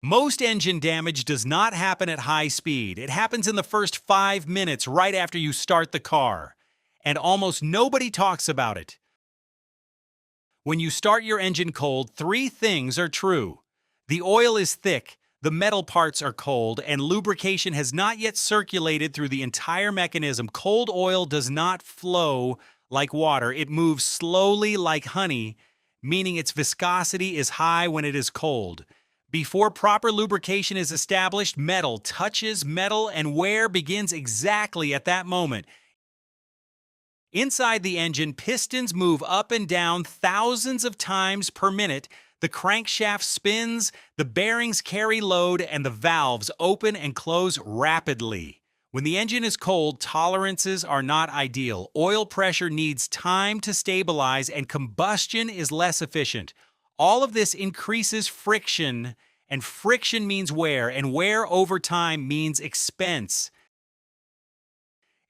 Most engine damage does not happen at high speed. It happens in the first 5 minutes right after you start the car. And almost nobody talks about it. When you start your engine cold, three things are true. The oil is thick, the metal parts are cold, and lubrication has not yet circulated through the entire mechanism. Cold oil does not flow like water. It moves slowly like honey, meaning its viscosity is high when it is cold. Before proper lubrication is established, metal touches metal and wear begins exactly at that moment. Inside the engine, pistons move up and down thousands of times per minute. The crankshaft spins, the bearings carry load, and the valves open and close rapidly. When the engine is cold, tolerances are not ideal. Oil pressure needs time to stabilize, and combustion is less efficient. All of this increases friction, and friction means wear, and wear over time means expense.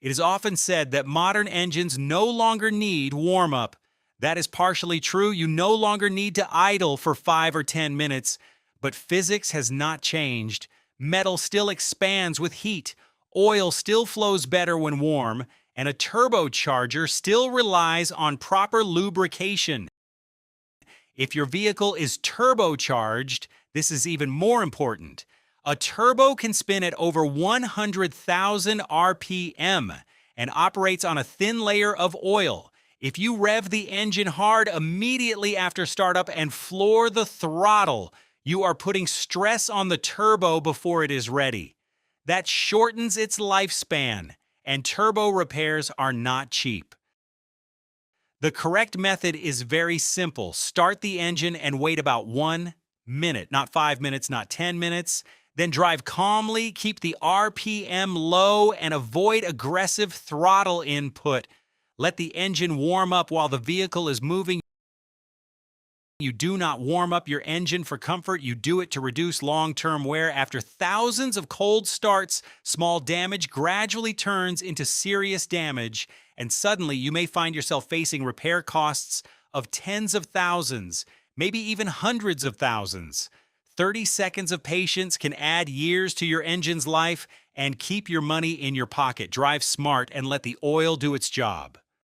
It is often said that modern engines no longer need warm-up. That is partially true. You no longer need to idle for 5 or 10 minutes, but physics has not changed. Metal still expands with heat, oil still flows better when warm, and a turbocharger still relies on proper lubrication. If your vehicle is turbocharged, this is even more important. A turbo can spin at over 100,000 RPM and operates on a thin layer of oil. If you rev the engine hard immediately after startup and floor the throttle, you are putting stress on the turbo before it is ready. That shortens its lifespan, and turbo repairs are not cheap. The correct method is very simple. Start the engine and wait about 1 minute, not 5 minutes, not 10 minutes. Then drive calmly, keep the RPM low, and avoid aggressive throttle input. Let the engine warm up while the vehicle is moving. You do not warm up your engine for comfort. You do it to reduce long-term wear. After thousands of cold starts, small damage gradually turns into serious damage, and suddenly you may find yourself facing repair costs of tens of thousands, maybe even hundreds of thousands. 30 seconds of patience can add years to your engine's life and keep your money in your pocket. Drive smart and let the oil do its job.